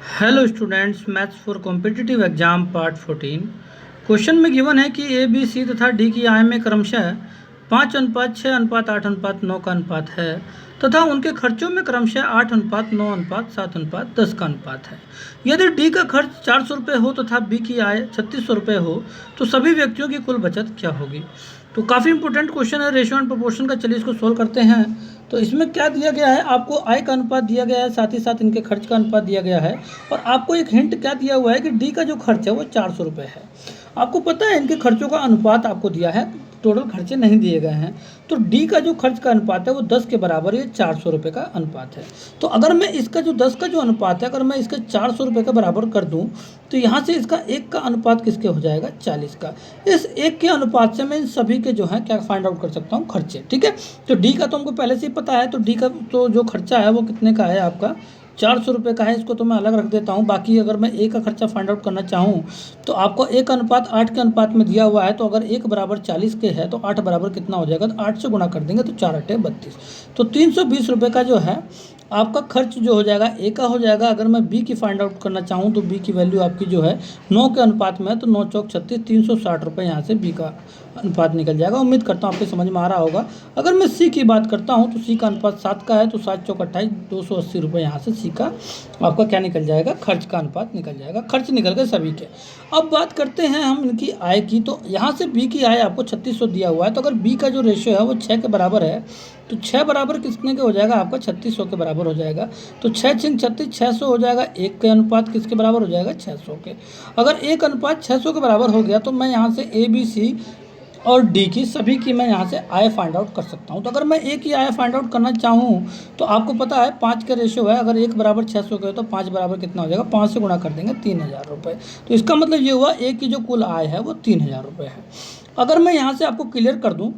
Hello students, maths for competitive exam part 14। Question में given है कि ए बी सी तथा डी की आय में क्रमशः 5:6:8:9 का अनुपात है तथा उनके खर्चों में क्रमशः 8:9:7:10 का अनुपात है। यदि डी का खर्च 400 रुपये हो तथा बी की आय 3600 रुपये हो तो सभी व्यक्तियों की कुल बचत क्या होगी। तो काफ़ी इंपॉर्टेंट क्वेश्चन है, रेशियो एंड प्रोपोर्शन का। चलिए इसको सोल्व करते हैं। तो इसमें क्या दिया गया है, आपको आय का अनुपात दिया गया है, साथ ही साथ इनके खर्च का अनुपात दिया गया है और आपको एक हिंट क्या दिया हुआ है कि डी का जो खर्च है वो 400 रुपये है। आपको पता है इनके खर्चों का अनुपात आपको दिया है, टोटल खर्चे नहीं दिए गए हैं। तो डी का जो खर्च का अनुपात है वो 10 के बराबर, ये 400 रुपये का अनुपात है। तो अगर मैं इसका जो 10 का जो अनुपात है, अगर मैं इसका 400 रुपये के बराबर कर दूं तो यहाँ से इसका 1 का अनुपात किसके हो जाएगा, 40 का। इस 1 के अनुपात से मैं इन सभी के जो है क्या फाइंड आउट कर सकता हूँ, खर्चे। ठीक है, तो डी का तो हमको पहले से ही पता है। तो डी का तो जो खर्चा है वो कितने का है, आपका 400 रुपये का है। इसको तो मैं अलग रख देता हूँ। बाकी अगर मैं ए का खर्चा फाइंड आउट करना चाहूँ तो आपको 1 अनुपात 8 के अनुपात में दिया हुआ है। तो अगर 1 बराबर 40 के है तो 8 बराबर कितना हो जाएगा, तो 8 से गुणा कर देंगे तो 4×8 = 32। तो 320 रुपये का जो है आपका खर्च जो हो जाएगा ए का हो जाएगा। अगर मैं बी की फाइंड आउट करना चाहूँ तो बी की वैल्यू आपकी जो है 9 के अनुपात में है, तो 9 चौक 36, 360 रुपये यहाँ से बी का अनुपात निकल जाएगा। उम्मीद करता हूँ आपके समझ में आ रहा होगा। अगर मैं सी की बात करता हूँ तो सी का अनुपात 7 का है, तो 7 चौक 28, 280 रुपये यहाँ से सी का आपका क्या निकल जाएगा, खर्च का अनुपात निकल जाएगा। खर्च निकल गए सभी के। अब बात करते हैं हम इनकी आय की। तो यहाँ से बी की आय आपको 3600 दिया हुआ है। तो अगर बी का जो रेशियो है वो 6 के बराबर है तो 6 बराबर कितने के हो जाएगा, आपका 3600 के बराबर हो जाएगा। तो 6 × 36 600 हो जाएगा। 1 के अनुपात किसके बराबर हो जाएगा, 600 के। अगर 1 अनुपात 600 के बराबर हो गया तो मैं यहाँ से ए बी सी और डी की सभी की मैं यहाँ से आय फाइंड आउट कर सकता हूँ। तो अगर मैं ए की आय फाइंड आउट करना चाहूँ तो आपको पता है 5 का रेशियो है। अगर 1 बराबर 600 के हो तो 5 बराबर कितना हो जाएगा, 5 से गुणा कर देंगे 3000 रुपये। तो इसका मतलब ये हुआ ए की जो कुल आय है वो 3000 रुपये है। अगर मैं यहाँ से आपको क्लियर कर दूँ,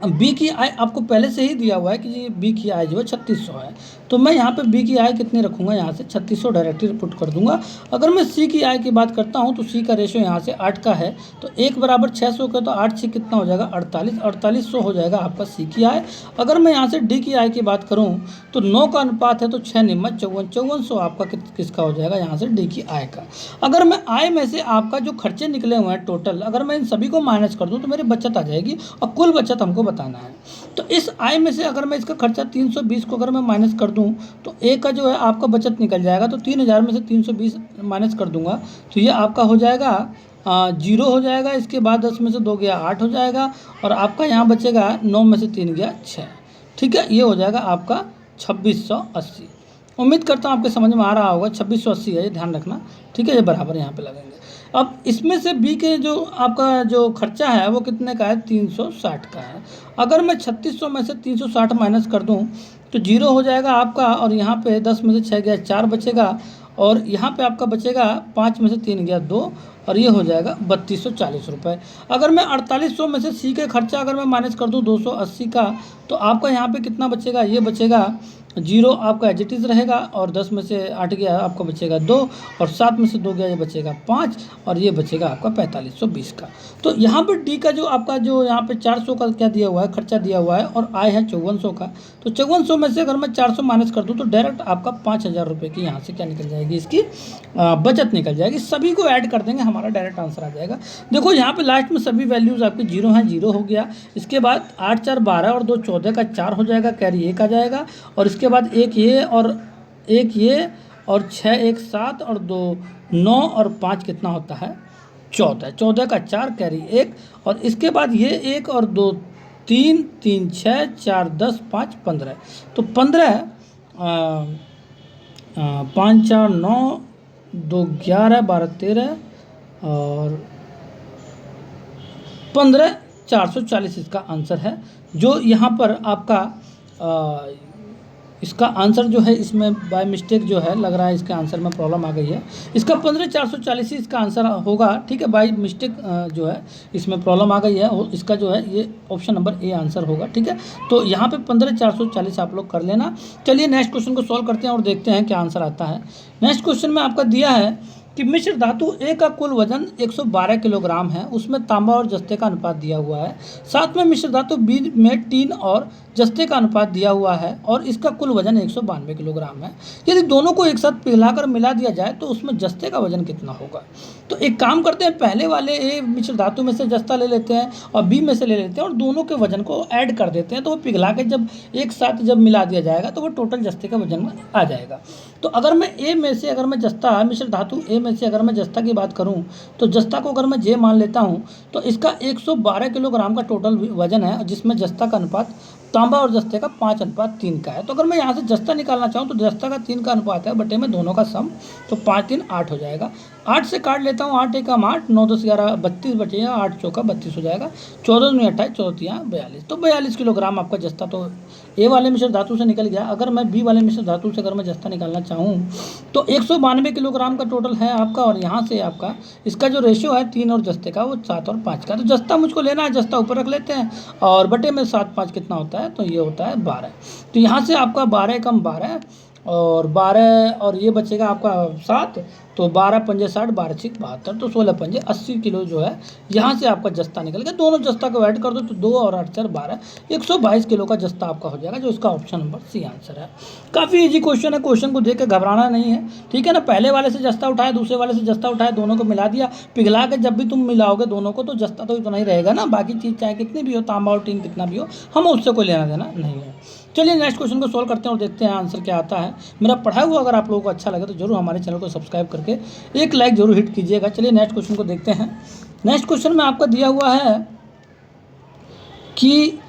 बी की आय आपको पहले से ही दिया हुआ है कि जी बी की आय जो है 3600 है। तो मैं यहाँ पे बी की आय कितनी रखूँगा, यहाँ से 3600 डायरेक्टली पुट कर दूंगा। अगर मैं सी की आय की बात करता हूँ तो सी का रेशियो यहाँ से 8 का है। तो 1 बराबर 600 का, तो 8 से कितना हो जाएगा, 4800 हो जाएगा आपका सी की आय। अगर मैं यहाँ से डी की आय की बात करूँ तो 9 का अनुपात है, तो 6 निम्न 5400 आपका किसका हो जाएगा, यहाँ से डी की आय का। अगर मैं आय में से आपका जो खर्चे निकले हुए हैं टोटल, अगर मैं इन सभी को माइनस कर दूँ तो मेरी बचत आ जाएगी और कुल बचत हमको बताना है। तो इस आय में से अगर मैं इसका खर्चा 320 को अगर मैं माइनस कर दूं तो ए का जो है आपका बचत निकल जाएगा। तो 3000 में से 320 माइनस कर दूंगा तो ये आपका हो जाएगा 0 हो जाएगा। इसके बाद 10 में से 2 गया 8 हो जाएगा और आपका यहाँ बचेगा 9 में से 3 गया 6। ठीक है, ये हो जाएगा आपका 2680। उम्मीद करता हूँ आपके समझ में आ रहा होगा। 2680 है, ये ध्यान रखना। ठीक है, ये बराबर यहाँ पे लगेंगे। अब इसमें से बी के जो आपका जो खर्चा है वो कितने का है, 360 का है। अगर मैं 3600 में से 360 माइनस कर दूं तो 0 हो जाएगा आपका, और यहाँ पे 10 में से 6 गया 4 बचेगा, और यहाँ पे आपका बचेगा 5 में से 3 गया 2, और ये हो जाएगा 3240 रुपये। अगर मैं 4800 में से सी के खर्चा अगर मैं माइनस कर दूं 280 का, तो आपका यहाँ पे कितना बचेगा, ये बचेगा 0 आपका एज इट इज़ रहेगा, और 10 में से 8 गया आपका बचेगा 2, और 7 में से 2 गया ये बचेगा 5, और ये बचेगा आपका 4520 का। तो यहाँ पर डी का जो आपका जो यहाँ पे 400 का क्या दिया हुआ है, खर्चा दिया हुआ है, और आय है 5400 का। तो 5400 में से अगर मैं 400 माइनस कर दूँ तो डायरेक्ट आपका 5000 रुपये की यहाँ से क्या निकल जाएगी, इसकी बचत निकल जाएगी। सभी को ऐड कर देंगे, हमारा डायरेक्ट आंसर आ जाएगा। देखो यहाँ पे लास्ट में सभी वैल्यूज़ आपकी 0 हैं, 0 हो गया। इसके बाद 8 4 12 और 2 14 का 4 हो जाएगा, कैरी 1 आ जाएगा, और इसके बाद 1 ये और 1 ये, और 6 1 7 और 2 9 और 5 कितना होता है, 14। 14 का 4 कैरी 1, और इसके बाद ये 1 और 2 3 3 6 4 10 5 15। तो 15 5 4 9 2 11 12 13 और 15 440 इसका आंसर है। जो यहाँ पर आपका इसका आंसर जो है, इसमें बाय मिस्टेक जो है लग रहा है इसके आंसर में प्रॉब्लम आ गई है। इसका 15440 ही इसका आंसर होगा। ठीक है, बाय मिस्टेक जो है इसमें प्रॉब्लम आ गई है, इसका जो है ये ऑप्शन नंबर ए आंसर होगा। ठीक है, तो यहाँ पे 15440 आप लोग कर लेना। चलिए नेक्स्ट क्वेश्चन को सॉल्व करते हैं और देखते हैं क्या आंसर आता है। नेक्स्ट क्वेश्चन में आपका दिया है कि मिश्र धातु ए का कुल वजन 112 किलोग्राम है, उसमें तांबा और जस्ते का अनुपात दिया हुआ है। साथ में मिश्र धातु बी में टीन और जस्ते का अनुपात दिया हुआ है और इसका कुल वजन 192 किलोग्राम है। यदि दोनों को एक साथ पिघलाकर मिला दिया जाए तो उसमें जस्ते का वजन कितना होगा। तो एक काम करते हैं, पहले वाले ए मिश्र धातु में से जस्ता ले लेते हैं और बी में से ले लेते हैं और दोनों के वजन को ऐड कर देते हैं, तो वो पिघला के जब एक साथ जब मिला दिया जाएगा तो वो टोटल जस्ते का वजन में आ जाएगा। तो अगर मैं ए में से अगर मैं जस्ता मिश्र धातु ए में से अगर मैं जस्ता की बात करूं तो जस्ता को अगर मैं जे मान लेता हूं तो इसका 112 किलोग्राम का टोटल वजन है, जिसमें जस्ता का अनुपात तांबा और जस्ते का 5:3 का है। तो अगर मैं यहाँ से जस्ता निकालना चाहूँ तो जस्ता का 3 का अनुपात है बटे में दोनों का सम, तो 5×3 8 हो जाएगा। 8 से काट लेता हूँ, 8 एकम 8, 9 10 11 32 बचेगा, 8 चौका 32 हो जाएगा, 14 दूनी 28, 14 42। तो 42 किलोग्राम आपका जस्ता तो ए वाले मिश्र धातु से निकल गया। अगर मैं बी वाले मिश्र धातु से अगर मैं जस्ता निकालना चाहूँ तो 192 किलोग्राम का टोटल है आपका, और यहाँ से आपका इसका जो रेशियो है 3 और जस्ते का वो 7 और 5 का। तो जस्ता मुझको लेना है, जस्ता ऊपर रख लेते हैं और बटे में 7 5 कितना होता है, तो ये होता है 12। तो यहाँ से आपका 12 एकम 12 और 12 और ये बचेगा आपका 7, तो 12 पंजे 60, 12 6 72, तो 16 पंजे 80 किलो जो है यहाँ से आपका जस्ता निकल गया। दोनों जस्ता को ऐड कर दो तो 2 और 8 4 12, 122 किलो का जस्ता आपका हो जाएगा, जो इसका ऑप्शन नंबर सी आंसर है। काफ़ी इजी क्वेश्चन है, क्वेश्चन को देख के घबराना नहीं है, ठीक है ना। पहले वाले से जस्ता उठाया, दूसरे वाले से जस्ता उठाया, दोनों को मिला दिया, पिघला के जब भी तुम मिलाओगे दोनों को तो जस्ता तो इतना ही रहेगा ना, बाकी चीज़ चाहे कितनी भी हो, तांबा और टीन कितना भी हो, हम उससे कोई लेना देना नहीं है। चलिए नेक्स्ट क्वेश्चन को सॉल्व करते हैं और देखते हैं आंसर क्या आता है। मेरा पढ़ा हुआ अगर आप लोगों को अच्छा लगे तो जरूर हमारे चैनल को सब्सक्राइब करके एक लाइक जरूर हिट कीजिएगा। चलिए नेक्स्ट क्वेश्चन को देखते हैं। नेक्स्ट क्वेश्चन में आपका दिया हुआ है कि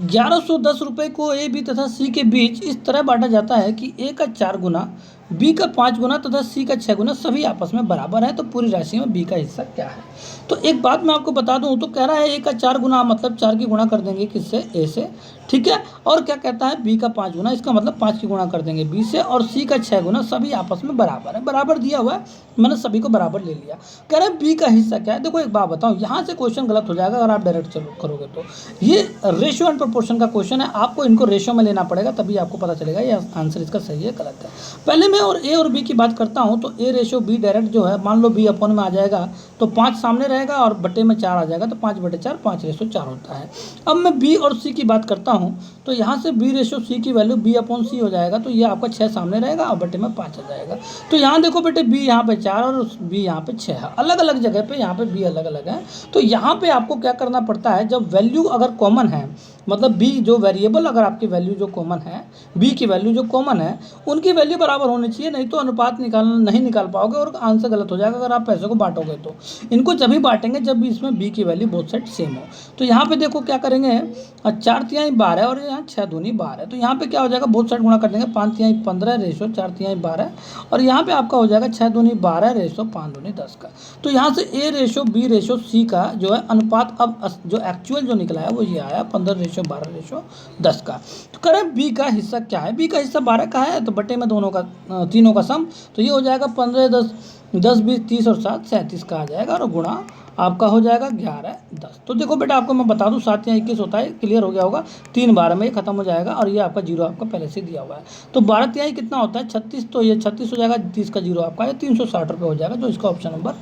1110 रुपये को ए बी तथा सी के बीच इस तरह बांटा जाता है कि ए का 4 गुना, बी का 5 गुना तथा सी का 6 गुना सभी आपस में बराबर है, तो पूरी राशि में बी का हिस्सा क्या है। तो एक बात मैं आपको बता दूं, तो कह रहा है ए का 4 गुना मतलब 4 की गुणा कर देंगे किससे, ए से, ठीक है। और क्या कहता है बी का 5 गुना, इसका मतलब 5 की गुणा कर देंगे बी से, और सी का 6 गुना, सभी आपस में बराबर है। बराबर दिया हुआ है, मैंने सभी को बराबर ले लिया। कह रहे हैं बी का हिस्सा क्या है। देखो एक बात बताऊँ, यहाँ से क्वेश्चन गलत हो जाएगा अगर आप डायरेक्ट चलो करोगे तो। ये रेशियो एंड प्रोपोर्शन का क्वेश्चन है, आपको इनको रेशियो में लेना पड़ेगा, तभी आपको पता चलेगा ये आंसर इसका सही है गलत है। पहले मैं और ए और बी की बात करता हूँ, तो ए रेशियो बी डायरेक्ट जो है, मान लो बी अपॉन में आ जाएगा तो 5 सामने रहेगा और बटे में 4 आ जाएगा, तो 5/4 5/4 होता है। अब मैं बी और सी की बात करता हूँ, तो यहाँ से बी रेशियो सी की वैल्यू बी अपॉन सी हो जाएगा, तो ये आपका 6 सामने रहेगा और बटे में 5 आ जाएगा। तो यहाँ देखो बेटे, बी यहाँ पे 4 और बी यहाँ पे 6 है, अलग अलग जगह पे यहाँ पे बी अलग अलग है। तो यहाँ पे आपको क्या करना पड़ता है, जब वैल्यू अगर कॉमन है, मतलब बी जो वेरिएबल अगर आपकी वैल्यू जो कॉमन है, बी की वैल्यू जो कॉमन है, उनकी वैल्यू बराबर होनी चाहिए, नहीं तो अनुपात नहीं निकाल पाओगे और आंसर गलत हो जाएगा अगर आप पैसे को बांटोगे तो। इनको जब भी बांटेंगे जब भी इसमें बी की वैल्यू बोथ साइड सेम हो। तो यहाँ पे देखो क्या करेंगे, 4 12 और यहाँ 6 दूनी 12, तो यहाँ पे क्या हो जाएगा, बोथ साइड गुणा कर देंगे, 5 15 रेशो 4 12, और यहाँ पे आपका हो जाएगा 6 दूनी 12 रेशो 5 दूनी 10 का। तो यहाँ से ए रेशो बी रेशो सी का जो है अनुपात अब जो एक्चुअल जो निकला है वो ये आया 15:12:10 का। तो करें बी का हिस्सा क्या है, बी का हिस्सा 12 का है, तो बटे में दोनों का तीनों का सम, तो ये हो जाएगा 15 10 10 20 30 और 7 37 का आ जाएगा, और गुणा आपका हो जाएगा 11 10। तो देखो बेटा आपको मैं बता दूं 7 या 21 होता है, क्लियर हो गया होगा, 3 12 में ये खत्म हो जाएगा, और ये आपका जीरो आपका पहले से दिया हुआ है। तो 12 तिहाई कितना होता है 36, तो ये 36 हो जाएगा, 30 का जीरो आपका है 360 रुपये हो जाएगा, जो इसका ऑप्शन नंबर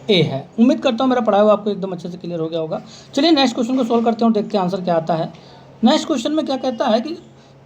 ए है। उम्मीद करता हूँ मेरा पढ़ाया हुआ आपको एकदम अच्छे से क्लियर हो गया होगा। चलिए नेक्स्ट क्वेश्चन को सोल्व करते हैं और देखते हैं आंसर क्या आता है। नेक्स्ट क्वेश्चन में क्या कहता है कि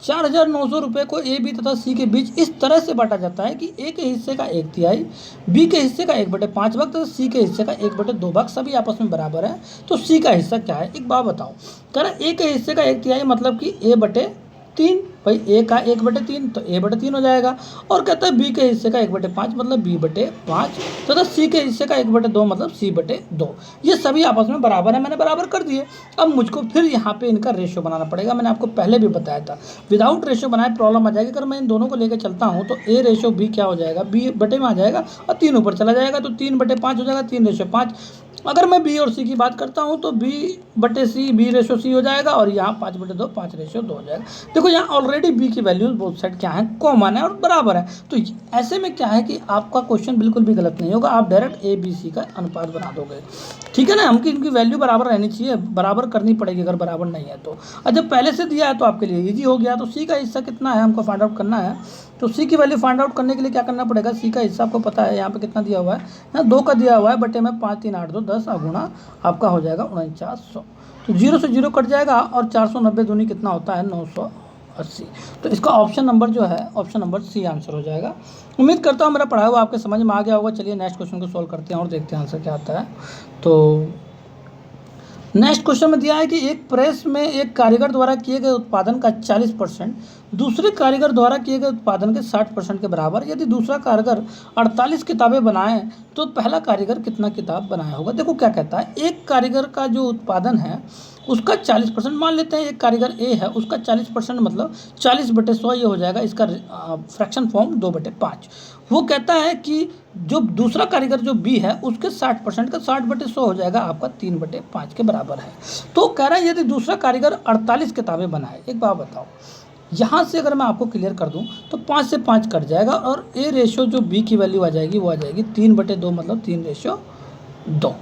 4900 रुपये को ए बी तथा सी के बीच इस तरह से बांटा जाता है कि ए के हिस्से का 1/3, बी के हिस्से का 1/5 भाग तथा सी के हिस्से का 1/2 भाग सभी आपस में बराबर है। तो सी का हिस्सा क्या है, एक बात बताओ। कह रहा ए के हिस्से का 1/3 मतलब कि a/3, भाई ए का 1/3 तो a/3 हो जाएगा, और कहता है बी के हिस्से का 1/5 मतलब b/5 तथा सी के हिस्से का 1/2 मतलब c/2। ये सभी आपस में बराबर है, मैंने बराबर कर दिए। अब मुझको फिर यहाँ पे इनका रेशियो बनाना पड़ेगा, मैंने आपको पहले भी बताया था, विदाउट रेशियो बनाए प्रॉब्लम आ जाएगी। अगर मैं इन दोनों को लेकर चलता हूँ तो a रेशियो b क्या हो जाएगा, b बटे में आ जाएगा और 3 ऊपर चला जाएगा, तो 3/5 हो जाएगा, 3/5। अगर मैं बी और सी की बात करता हूँ तो b/c b रेशो सी हो जाएगा, और यहाँ 5/2 5/2 हो जाएगा। देखो यहाँ ऑलरेडी बी की वैल्यूज बोथ साइड क्या है, कॉमन है और बराबर है। तो ऐसे में क्या है कि आपका क्वेश्चन बिल्कुल भी गलत नहीं होगा, आप डायरेक्ट ए बी सी का अनुपात बना दोगे, ठीक है ना। हमकी इनकी वैल्यू बराबर रहनी चाहिए, बराबर करनी पड़ेगी अगर बराबर नहीं है तो। और जब पहले से दिया है तो आपके लिए ईजी हो गया। तो सी का हिस्सा कितना है हमको फाइंड आउट करना है। तो सी की वैल्यू फाइंड आउट करने के लिए क्या करना पड़ेगा, सी का हिस्सा आपको पता है यहाँ पे कितना दिया हुआ है, यहाँ 2 का दिया हुआ है, बटे में 5 3 8 2 10 गुणा आपका हो जाएगा 4900। तो 0 से 0 कट जाएगा और 490 दूनी कितना होता है 980। तो इसका ऑप्शन नंबर जो है, ऑप्शन नंबर सी आंसर हो जाएगा। उम्मीद करता हूँ मेरा पढ़ाया हुआ आपके समझ में आ गया होगा। चलिए नेक्स्ट क्वेश्चन को सॉल्व करते हैं और देखते हैं आंसर क्या आता है। तो नेक्स्ट क्वेश्चन में दिया है कि एक प्रेस में एक कारीगर द्वारा किए गए उत्पादन का 40% दूसरे कारीगर द्वारा किए गए उत्पादन के 60% के बराबर। यदि दूसरा कारीगर 48 किताबें बनाए तो पहला कारीगर कितना किताब बनाया होगा। देखो क्या कहता है, एक कारीगर का जो उत्पादन है उसका 40%, मान लेते हैं एक कारीगर ए है, उसका 40% मतलब 40/100 ये हो जाएगा, इसका फ्रैक्शन फॉर्म 2/5। वो कहता है कि जो दूसरा कारीगर जो बी है उसके 60% का 60/100 हो जाएगा आपका 3/5 के बराबर है। तो कह रहा है यदि दूसरा कारीगर 48 किताबें बनाए। एक बात बताओ, यहाँ से अगर मैं आपको क्लियर कर दूँ तो 5 से 5 कट जाएगा और ए रेशो जो बी की वैल्यू आ जाएगी वो आ जाएगी 3/2 मतलब 3:2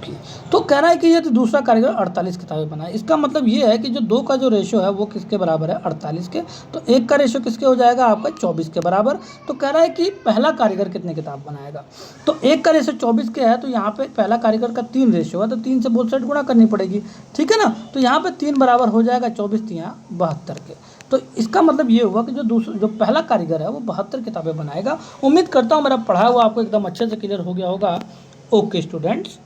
की। तो कह रहा है कि यदि दूसरा कारीगर 48 किताबें बनाए, इसका मतलब ये है कि जो 2 का जो रेशो है वो किसके बराबर है 48 के, तो 1 का रेशो किसके हो जाएगा आपका 24 के बराबर। तो कह रहा है कि पहला कारीगर कितने किताब बनाएगा, तो 1 का रेशो 24 के है, तो यहाँ पे पहला कारीगर का 3 रेशो है, तो 3 से बोथ साइड गुणा करनी पड़ेगी, ठीक है ना। तो यहाँ पे 3 बराबर हो जाएगा 24 3 72 के। तो इसका मतलब ये हुआ कि जो पहला कारीगर है वो 72 किताबें बनाएगा। उम्मीद करता हूँ मेरा पढ़ाया हुआ आपको एकदम अच्छे से क्लियर हो गया होगा। Okay students.